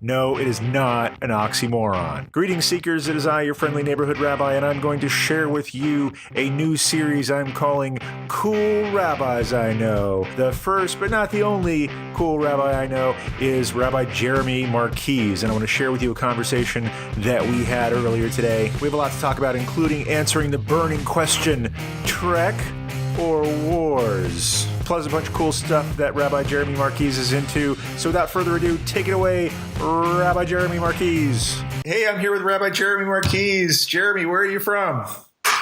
No, it is not an oxymoron. Greetings, seekers. It is I, your friendly neighborhood rabbi, and I'm going to share with you a new series I'm calling Cool Rabbis I Know. The first, but not the only cool rabbi I know is Rabbi Jeremy Markiz, and I want to share with you a conversation that we had earlier today. We have a lot to talk about, including answering the burning question, Trek or wars? Plus a bunch of cool stuff that Rabbi Jeremy Markiz is into. So without further ado, take it away, Rabbi Jeremy Markiz. Hey, I'm here with Rabbi Jeremy Markiz. Jeremy, where are you from?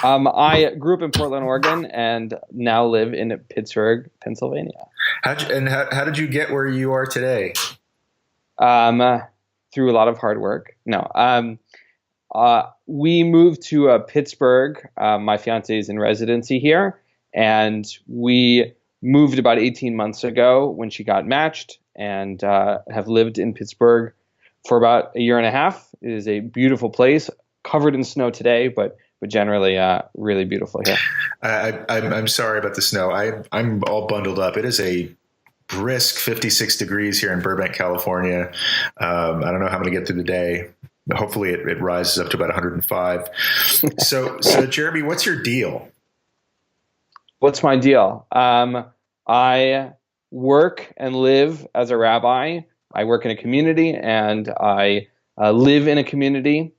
I grew up in Portland, Oregon, and now live in Pittsburgh, Pennsylvania. How did you get where you are today? Through a lot of hard work. No. We moved to Pittsburgh. My fiance is in residency here. And we moved about 18 months ago when she got matched, and have lived in Pittsburgh for about a year and a half. It is a beautiful place, covered in snow today, but generally really beautiful here. I'm sorry about the snow. I'm all bundled up. It is a brisk 56 degrees here in Burbank, California. I don't know how I'm going to get through the day. Hopefully it rises up to about 105. So Jeremy, what's your deal? What's my deal? I work and live as a rabbi. I work in a community, and I live in a community.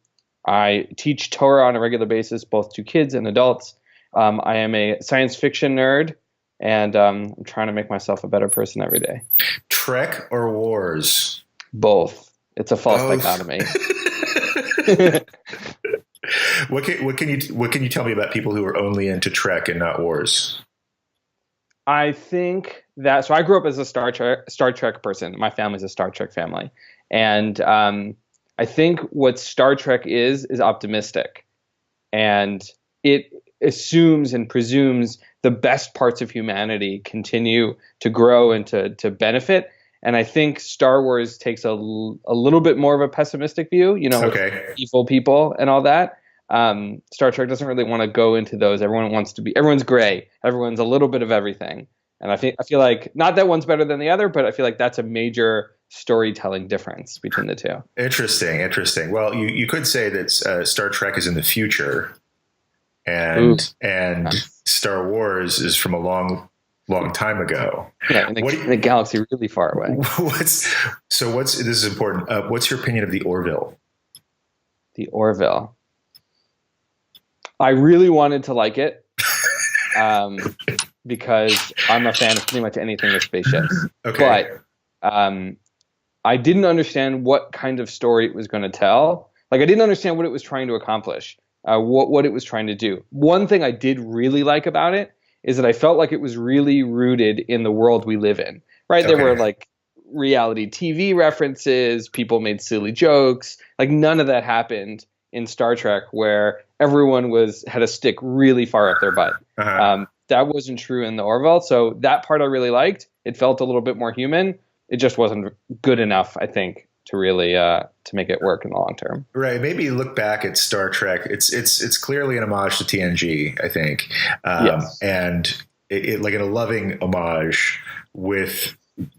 I teach Torah on a regular basis, both to kids and adults. I am a science fiction nerd, and I'm trying to make myself a better person every day. Trek or wars? Both. It's a false dichotomy. What can you tell me about people who are only into Trek and not wars? I think that, so I grew up as a Star Trek person. My family's a Star Trek family. And I think what Star Trek is optimistic. And it assumes and presumes the best parts of humanity continue to grow and to benefit. And I think Star Wars takes a little bit more of a pessimistic view, with evil people and all that. Star Trek doesn't really want to go into those. Everyone's gray. Everyone's a little bit of everything. And I feel like, not that one's better than the other, but I feel like that's a major storytelling difference between the two. Interesting. Well, you could say that Star Trek is in the future, and Star Wars is from a long time ago. Yeah, in the galaxy really far away. This is important. What's your opinion of the Orville? The Orville. I really wanted to like it, because I'm a fan of pretty much anything with spaceships. Okay. But I didn't understand what kind of story it was going to tell. Like, I didn't understand what it was trying to accomplish, what it was trying to do. One thing I did really like about it is that I felt like it was really rooted in the world we live in, right? Okay. There were like reality TV references, people made silly jokes. Like, none of that happened in Star Trek, where everyone had a stick really far up their butt. Uh-huh. That wasn't true in the Orville. So that part I really liked. It felt a little bit more human. It just wasn't good enough, I think, to really to make it work in the long term. Right. Maybe you look back at Star Trek. It's clearly an homage to TNG, I think. Yes. And it like in a loving homage with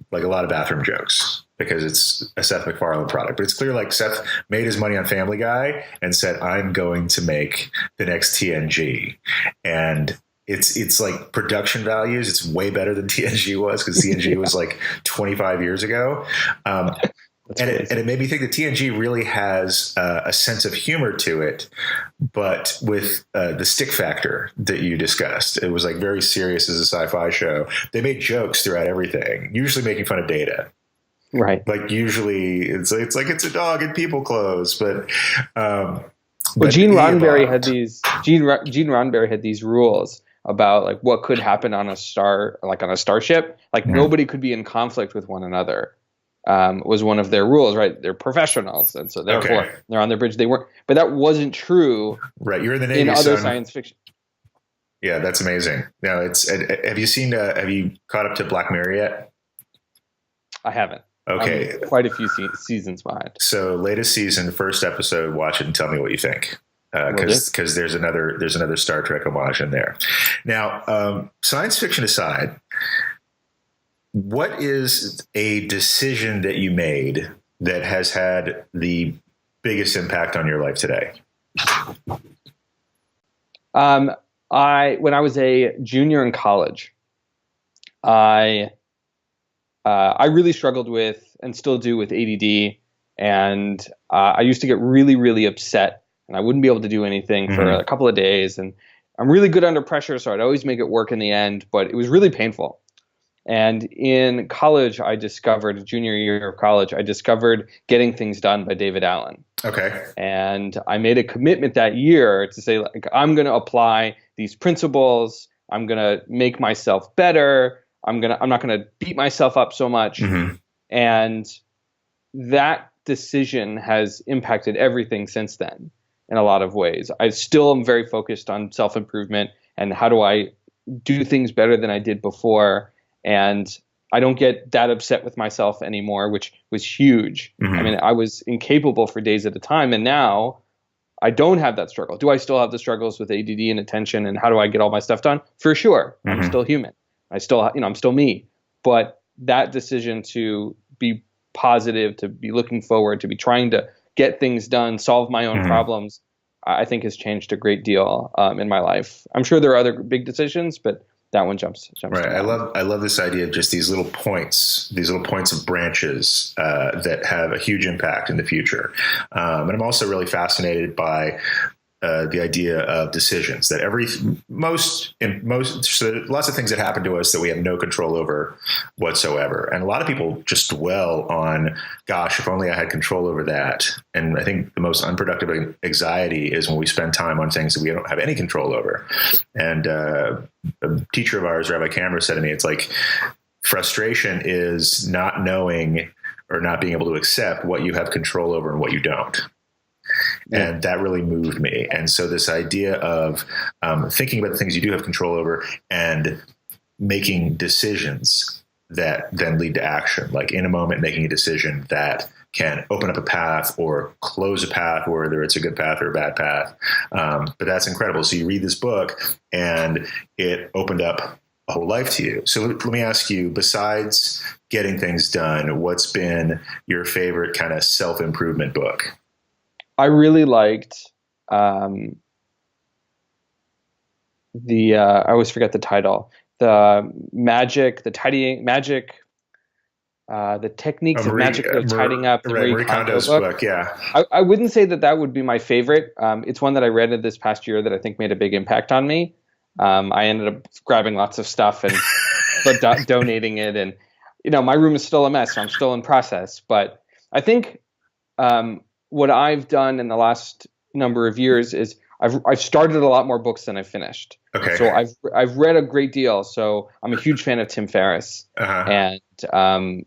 like a lot of bathroom jokes, because it's a Seth MacFarlane product. But it's clear like Seth made his money on Family Guy and said, I'm going to make the next TNG. And it's like production values. It's way better than TNG was, because TNG was like 25 years ago. And it made me think that TNG really has a sense of humor to it, but with the stick factor that you discussed. It was like very serious as a sci-fi show. They made jokes throughout everything, usually making fun of Data. Right. Like usually it's like it's a dog in people clothes, but Gene Roddenberry had these rules about like what could happen on a starship. Like nobody could be in conflict with one another. Was one of their rules, right? They're professionals, and so therefore they're on their bridge. They weren't, but that wasn't true. Right, you're in the Navy, in other science fiction. Yeah, that's amazing. Now, have you caught up to Black Mirror yet? I haven't. Okay, I'm quite a few seasons behind. So latest season, first episode. Watch it and tell me what you think. Because there's another Star Trek homage in there. Now, science fiction aside, what is a decision that you made that has had the biggest impact on your life today? When I was a junior in college, I really struggled with, and still do, with ADD, and I used to get really, really upset, and I wouldn't be able to do anything for a couple of days. And I'm really good under pressure, so I'd always make it work in the end, but it was really painful. And in college, junior year of college, I discovered Getting Things Done by David Allen. Okay. And I made a commitment that year to say, like, I'm going to apply these principles. I'm going to make myself better. I'm not going to beat myself up so much. And that decision has impacted everything since then in a lot of ways. I still am very focused on self-improvement and how do I do things better than I did before. And I don't get that upset with myself anymore, which was huge. I mean, I was incapable for days at a time, and now I don't have that struggle. Do I still have the struggles with ADD and attention, and how do I get all my stuff done? For sure. I'm still human. I'm still me. But that decision to be positive, to be looking forward, to be trying to get things done, solve my own problems, I think has changed a great deal in my life. I'm sure there are other big decisions, but that one jumps. Right. I love this idea of just these little points of branches that have a huge impact in the future. And I'm also really fascinated by the idea of decisions, that so lots of things that happen to us that we have no control over whatsoever. And a lot of people just dwell on, gosh, if only I had control over that. And I think the most unproductive anxiety is when we spend time on things that we don't have any control over. And a teacher of ours, Rabbi Jeremy, said to me, it's like frustration is not knowing or not being able to accept what you have control over and what you don't. And that really moved me. And so this idea of thinking about the things you do have control over and making decisions that then lead to action, like in a moment making a decision that can open up a path or close a path, whether it's a good path or a bad path. But that's incredible. So you read this book and it opened up a whole life to you. So let me ask you, besides Getting Things Done, what's been your favorite kind of self-improvement book? I really liked I always forget the title. The techniques of magic of tidying up. The Marie Kondo's book. Yeah. I wouldn't say that would be my favorite. It's one that I read this past year that I think made a big impact on me. I ended up grabbing lots of stuff and donating it, and my room is still a mess. So I'm still in process, but I think what I've done in the last number of years is I've started a lot more books than I've finished. Okay. So I've read a great deal. So I'm a huge fan of Tim Ferriss, and I've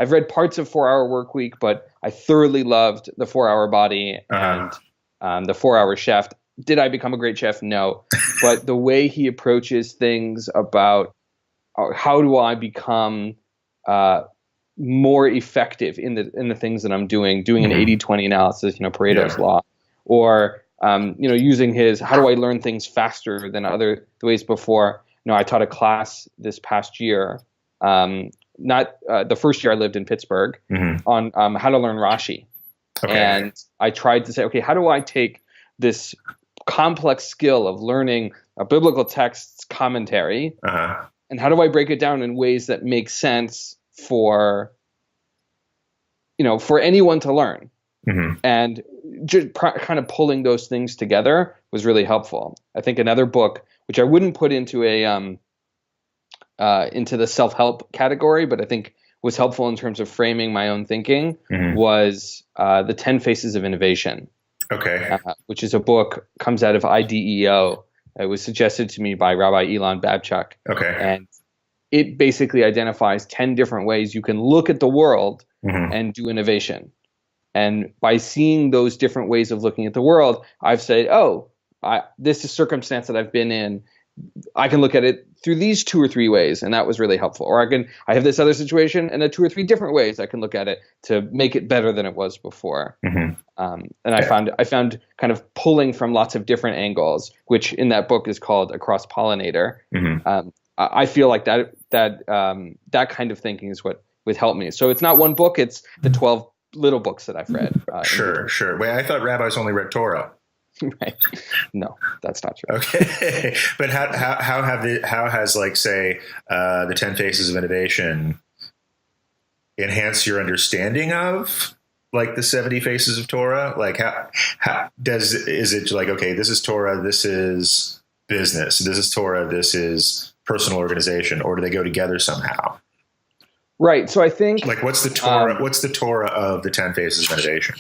read parts of 4 Hour Workweek, but I thoroughly loved The 4 Hour Body and The 4 Hour Chef. Did I become a great chef? No, but the way he approaches things about how do I become more effective in the things that I'm doing an 80-20 analysis, Pareto's law, or using his how do I learn things faster than other ways before. I taught a class this past year, not the first year I lived in Pittsburgh, on how to learn Rashi. Okay. And I tried to say, okay, how do I take this complex skill of learning a biblical text's commentary, and how do I break it down in ways that make sense for anyone to learn? And just kind of pulling those things together was really helpful. I think another book, which I wouldn't put into into the self-help category, but I think was helpful in terms of framing my own thinking, was The 10 Faces of Innovation. Okay. Which is a book, comes out of IDEO. It was suggested to me by Rabbi Elon Babchuk. Okay. And it basically identifies 10 different ways you can look at the world and do innovation. And by seeing those different ways of looking at the world, I've said, this is circumstance that I've been in. I can look at it through these 2 or 3 ways, and that was really helpful. Or I have this other situation, and 2 or 3 different ways I can look at it to make it better than it was before. And I found kind of pulling from lots of different angles, which in that book is called A Cross-Pollinator. I feel like that kind of thinking is what with help me. So it's not one book; it's the 12 little books that I've read. Sure. Wait, I thought rabbis only read Torah. Right? No, that's not true. Okay, but how has like say the 10 Faces of Innovation enhanced your understanding of like the 70 Faces of Torah? Like is it like, okay, this is Torah, this is business, this is Torah, this is personal organization, or do they go together somehow? Right. So I think like what's the Torah of the 10 Faces of Innovation?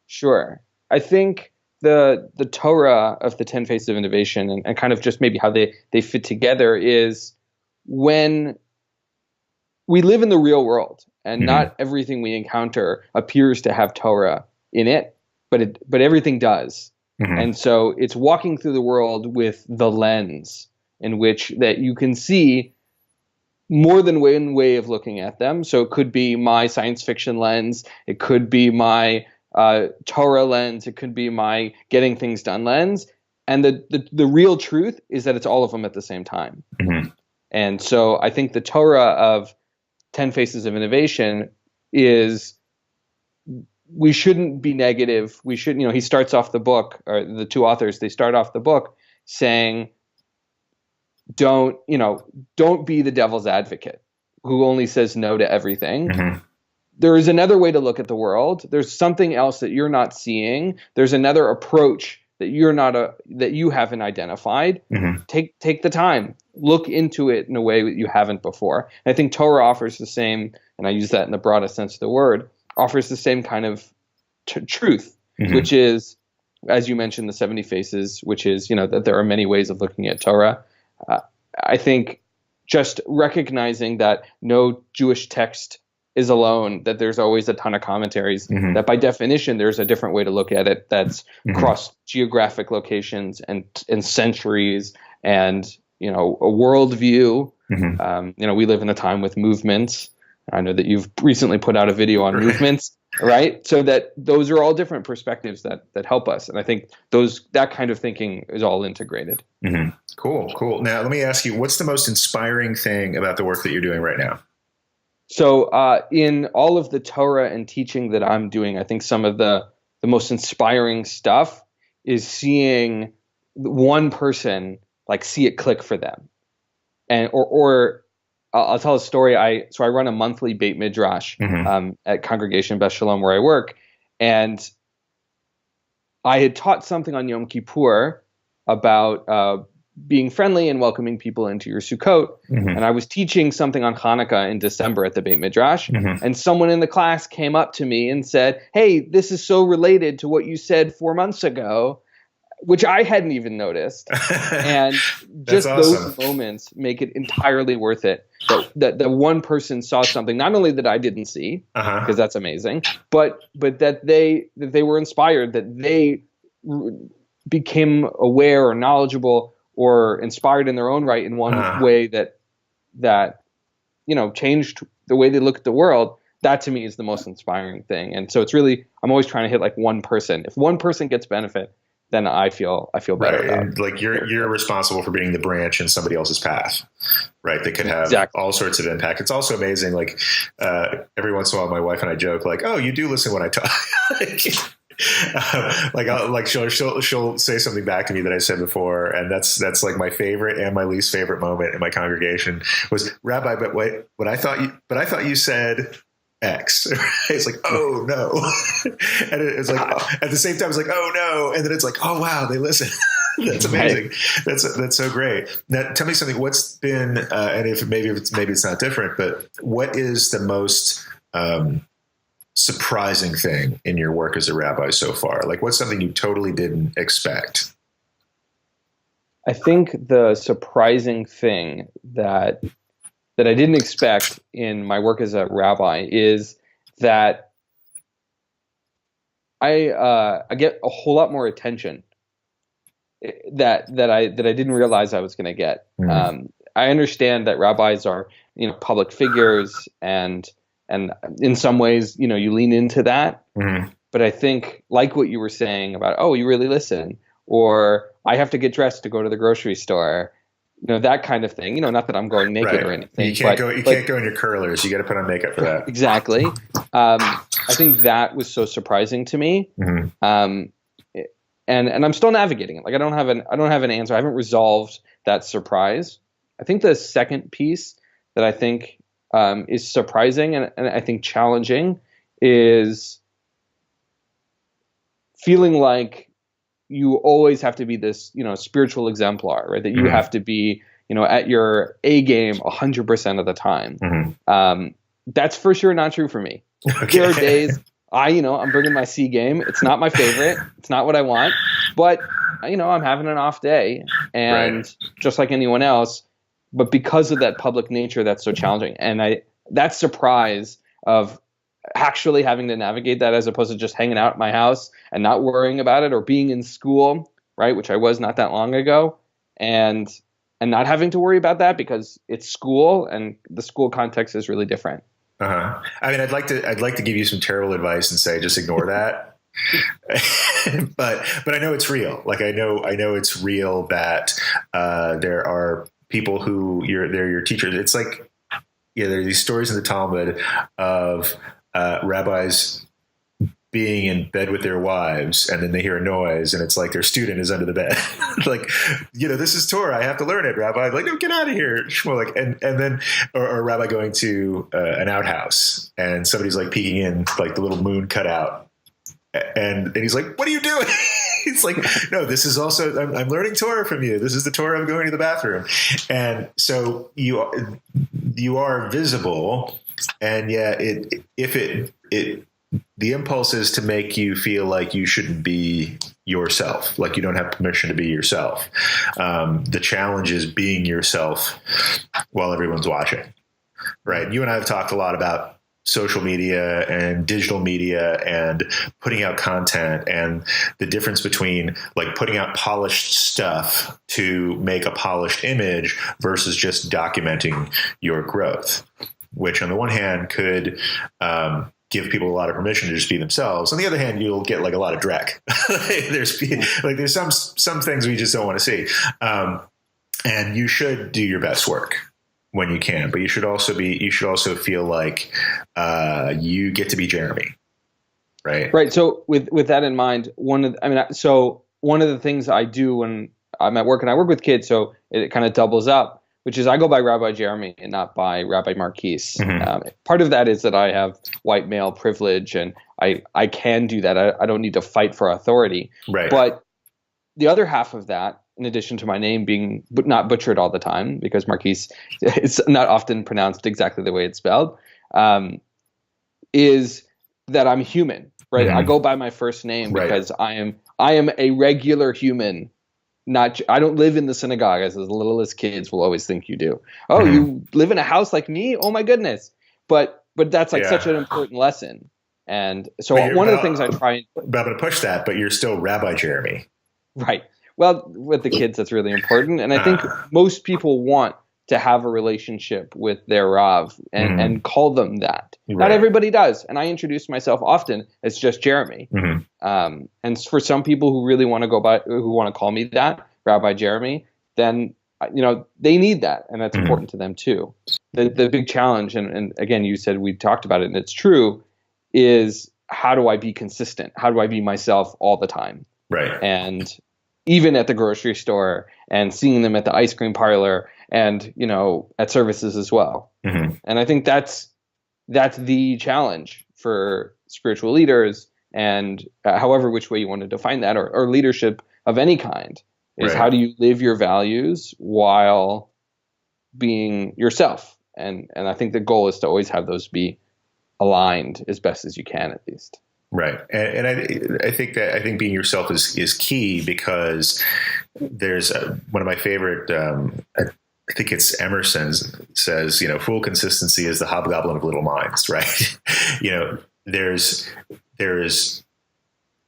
Sure. I think the Torah of the 10 Faces of Innovation and kind of just maybe how they fit together is when we live in the real world and not everything we encounter appears to have Torah in it, but everything does. And so it's walking through the world with the lens in which that you can see more than one way of looking at them. So it could be my science fiction lens. It could be my Torah lens. It could be my getting things done lens. And the real truth is that it's all of them at the same time. And so I think the Torah of 10 Faces of Innovation is we shouldn't be negative. We should, he starts off the book, or the two authors, they start off the book saying, don't be the devil's advocate who only says no to everything. There is another way to look at the world. There's something else that you're not seeing. There's another approach that that you haven't identified. Take the time, look into it in a way that you haven't before. And I think Torah offers the same, and I use that in the broadest sense of the word, offers the same kind of truth, which is, as you mentioned, the 70 Faces, which is, that there are many ways of looking at Torah. I think just recognizing that no Jewish text is alone, that there's always a ton of commentaries, that by definition, there's a different way to look at it that's across geographic locations and centuries and, a worldview. We live in a time with movements. I know that you've recently put out a video on movements, right? So that those are all different perspectives that help us. And I think that kind of thinking is all integrated. Cool. Now, let me ask you, what's the most inspiring thing about the work that you're doing right now? So in all of the Torah and teaching that I'm doing, I think some of the most inspiring stuff is seeing one person like see it click for them. And or I'll tell a story. I run a monthly Beit Midrash at Congregation Beth Shalom where I work, and I had taught something on Yom Kippur about being friendly and welcoming people into your Sukkot. And I was teaching something on Hanukkah in December at the Beit Midrash, and someone in the class came up to me and said, "Hey, this is so related to what you said 4 months ago," which I hadn't even noticed. And just awesome. Those moments make it entirely worth it. That the one person saw something, not only that I didn't see, because that's amazing, but that they were inspired, that they became aware or knowledgeable or inspired in their own right in one way that changed the way they look at the world. That to me is the most inspiring thing. And so it's really, I'm always trying to hit like one person. If one person gets benefit, then I feel better. Right. And like you're responsible for being the branch in somebody else's path, right? That could have all sorts of impact. It's also amazing. Like every once in a while, my wife and I joke like, "Oh, you do listen when I talk." She'll say something back to me that I said before, and that's like my favorite and my least favorite moment in my congregation was, "Rabbi, but wait, I thought you said X." It's like, oh no. And it's like, at the same time, it's like, oh no. And then it's like, oh wow, they listen. That's amazing. That's so great. Now tell me something, what's been, and if maybe it's not different, but what is the most, surprising thing in your work as a rabbi so far? Like what's something you totally didn't expect? I think the surprising thing that I didn't expect in my work as a rabbi is that I get a whole lot more attention that I didn't realize I was going to get. I understand that rabbis are public figures, and in some ways you lean into that. But I think, like what you were saying about, oh, you really listen, or I have to get dressed to go to the grocery store. that kind of thing. Not that I'm going naked or anything. You can't go in your curlers. You got to put on makeup for that. Exactly. I think that was so surprising to me. And I'm still navigating it. Like I don't have an answer. I haven't resolved that surprise. I think the second piece that I think is surprising and I think challenging is feeling like you always have to be this, spiritual exemplar, right? That you have to be, at your A game 100% of the time. That's for sure not true for me. Okay. There are days I'm bringing my C game. It's not my favorite. It's not what I want, but I'm having an off day and just like anyone else, but because of that public nature, that's so challenging. And that surprise of actually having to navigate that as opposed to just hanging out at my house and not worrying about it or being in school, right? Which I was not that long ago. And not having to worry about that because it's school and the school context is really different. I mean, I'd like to give you some terrible advice and say, just ignore that. but I know it's real. Like I know it's real that, there are people who they're your teachers. It's like, there are these stories in the Talmud of, rabbis being in bed with their wives and then they hear a noise and it's like their student is under the bed. Like, this is Torah. I have to learn it. Rabbi, like, no, get out of here. Like, and then, or a rabbi going to an outhouse and somebody's like peeking in like the little moon cut out. And he's like, what are you doing? He's like, no, this is also, I'm learning Torah from you. This is the Torah of going to the bathroom. And so you are visible. And yet the impulse is to make you feel like you shouldn't be yourself, like you don't have permission to be yourself. The challenge is being yourself while everyone's watching, right? You and I have talked a lot about social media and digital media and putting out content and the difference between like putting out polished stuff to make a polished image versus just documenting your growth, which on the one hand could, give people a lot of permission to just be themselves. On the other hand, you'll get like a lot of dreck. there's some things we just don't want to see. And you should do your best work when you can, but you should also feel like, you get to be Jeremy. Right. Right. So with that in mind, one of the things I do when I'm at work and I work with kids, so it kind of doubles up, which is I go by Rabbi Jeremy and not by Rabbi Markiz. Part of that is that I have white male privilege and I can do that. I don't need to fight for authority. Right. But the other half of that, in addition to my name being not butchered all the time, because Markiz is not often pronounced exactly the way it's spelled, is that I'm human, right? I go by my first name because I am a regular human. I don't live in the synagogue as the littlest kids will always think you do. Oh, you live in a house like me? Oh my goodness. But that's like such an important lesson. And so one of the things I try. But I'm going to push that, but you're still Rabbi Jeremy. Right. Well, with the kids, that's really important. And I think most people want to have a relationship with their Rav and call them that. Right. Not everybody does. And I introduce myself often as just Jeremy. And for some people who really want to who want to call me that, Rabbi Jeremy, then, they need that. And that's important to them too. The big challenge, and again, you said we talked about it and it's true, is how do I be consistent? How do I be myself all the time? Right. And even at the grocery store and seeing them at the ice cream parlor and, at services as well. And I think that's the challenge for spiritual leaders and however which way you want to define that or leadership of any kind is how do you live your values while being yourself? And I think the goal is to always have those be aligned as best as you can, at least. Right. And I think being yourself is key because there's one of my favorite, I think it's Emerson says, full consistency is the hobgoblin of little minds, right? There's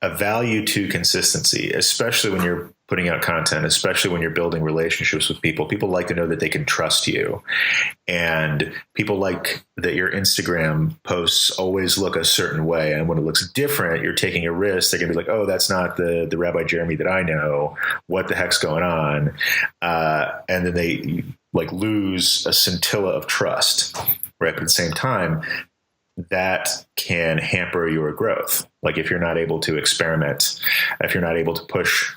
a value to consistency, especially when you're putting out content, especially when you're building relationships with people. People like to know that they can trust you, and people like that your Instagram posts always look a certain way. And when it looks different, you're taking a risk. They're gonna be like, "Oh, that's not the Rabbi Jeremy that I know. What the heck's going on?" And then they like lose a scintilla of trust. Right, but at the same time, that can hamper your growth. Like if you're not able to experiment, if you're not able to push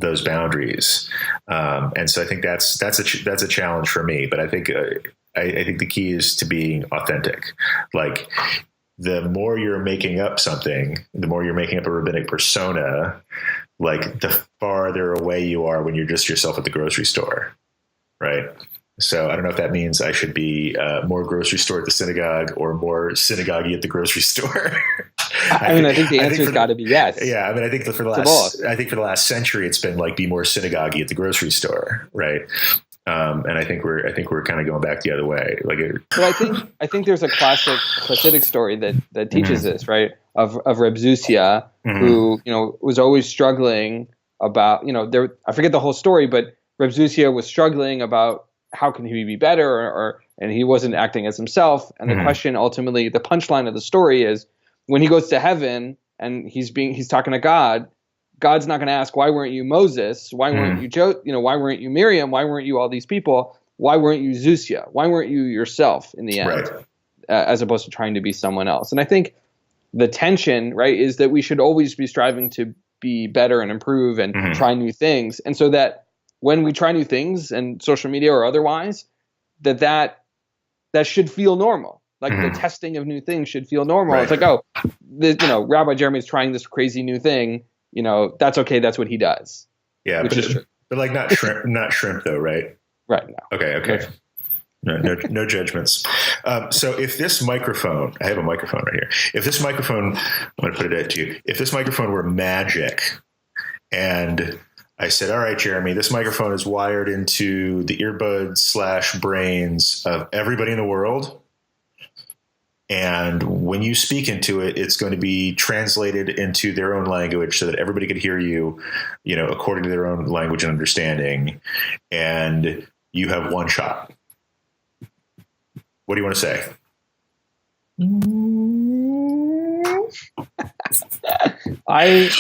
those boundaries, and so I think that's a challenge for me. But I think the key is to being authentic. Like the more you're making up something, the more you're making up a rabbinic persona, like the farther away you are when you're just yourself at the grocery store, right? So I don't know if that means I should be more grocery store at the synagogue or more synagogue at the grocery store. I think the answer's got to be yes. Yeah, I mean, I think for the last century, it's been like be more synagogue at the grocery store, right? And I think we're kind of going back the other way. Well, I think there's a classic Hasidic story that teaches this, right? Of Reb Zusia, who was always struggling about I forget the whole story, but Reb Zusia was struggling about how can he be better, and he wasn't acting as himself. And the question, ultimately, the punchline of the story is when he goes to heaven and he's talking to God. God's not going to ask, why weren't you Moses? Why weren't you why weren't you Miriam? Why weren't you all these people? Why weren't you Zusia? Why weren't you yourself in the end, right. As opposed to trying to be someone else? And I think the tension, right, is that we should always be striving to be better and improve and try new things. And so that when we try new things, and social media or otherwise, that should feel normal. Like the testing of new things should feel normal. Right. It's like, Rabbi Jeremy is trying this crazy new thing. That's okay. That's what he does. Yeah, which is true. But like not shrimp though, right? Right. No. Okay. No judgments. So if this microphone, I have a microphone right here. If this microphone, I'm going to put it to you. If this microphone were magic, and I said, all right, Jeremy, this microphone is wired into the earbuds / brains of everybody in the world. And when you speak into it, it's going to be translated into their own language so that everybody could hear you, according to their own language and understanding. And you have one shot. What do you want to say? I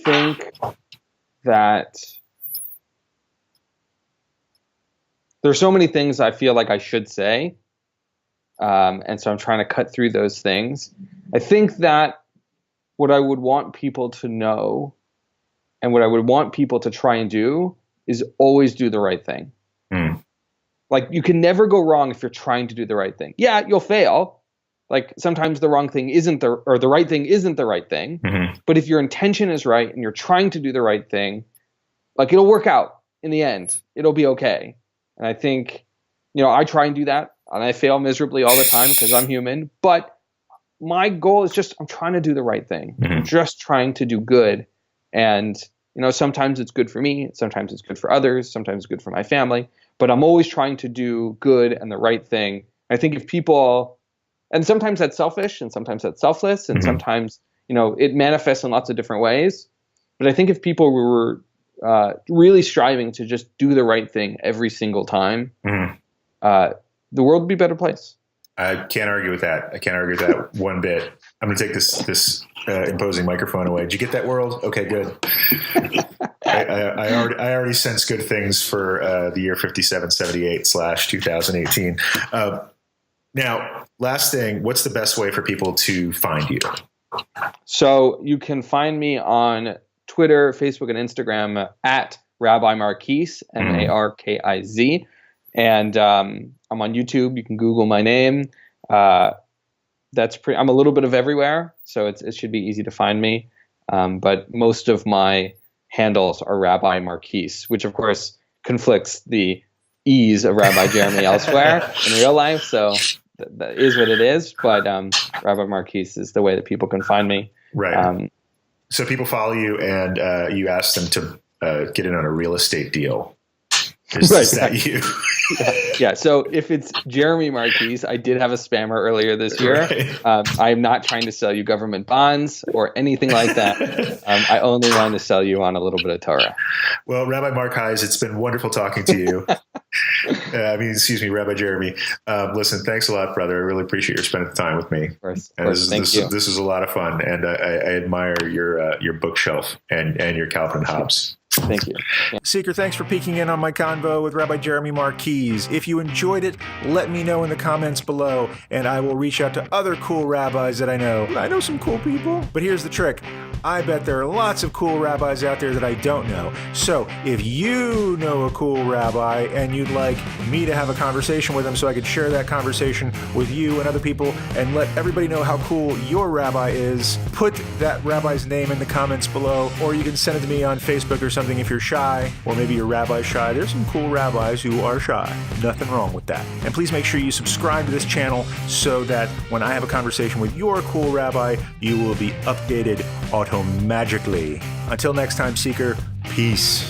think that there's so many things I feel like I should say. And so I'm trying to cut through those things. I think that what I would want people to know and what I would want people to try and do is always do the right thing. Like you can never go wrong if you're trying to do the right thing. Yeah, you'll fail. Like sometimes the wrong thing or the right thing isn't the right thing. But if your intention is right and you're trying to do the right thing, like it'll work out in the end. It'll be okay. And I think, I try and do that. And I fail miserably all the time because I'm human. But my goal is I'm trying to do the right thing. I'm just trying to do good. And, sometimes it's good for me. Sometimes it's good for others. Sometimes it's good for my family. But I'm always trying to do good and the right thing. I think if people, and sometimes that's selfish and sometimes that's selfless. And sometimes, it manifests in lots of different ways. But I think if people were really striving to just do the right thing every single time, the world would be a better place. I can't argue with that. One bit. I'm going to take this imposing microphone away. Did you get that, world? Okay, good. I already sense good things for the year 5778/2018. Now, last thing, what's the best way for people to find you? So you can find me on Twitter, Facebook, and Instagram at Rabbi Markiz, Markiz. And I'm on YouTube. You can Google my name. I'm a little bit of everywhere, so it should be easy to find me. But most of my handles are Rabbi Markiz, which of course conflicts the ease of Rabbi Jeremy elsewhere in real life. So that is what it is. But Rabbi Markiz is the way that people can find me. Right. So people follow you and you ask them to get in on a real estate deal. Is that you? Yeah. So if it's Jeremy Markiz, I did have a spammer earlier this year. Right. I'm not trying to sell you government bonds or anything like that. I only want to sell you on a little bit of Torah. Well, Rabbi Markiz, it's been wonderful talking to you. Rabbi Jeremy. Listen, thanks a lot, brother. I really appreciate your spending time with me. Of course. Thank you. This is a lot of fun, and I admire your bookshelf and your Calvin Hobbes. Thank you. Yeah. Seeker, thanks for peeking in on my convo with Rabbi Jeremy Markiz. If you enjoyed it, let me know in the comments below, and I will reach out to other cool rabbis that I know. I know some cool people. But here's the trick. I bet there are lots of cool rabbis out there that I don't know. So if you know a cool rabbi and you'd like me to have a conversation with them so I could share that conversation with you and other people and let everybody know how cool your rabbi is, put that rabbi's name in the comments below, or you can send it to me on Facebook or something if you're shy, or maybe your rabbi's shy. There's some cool rabbis who are shy. Nothing wrong with that. And please make sure you subscribe to this channel so that when I have a conversation with your cool rabbi, you will be updated automagically. Until next time, Seeker, peace.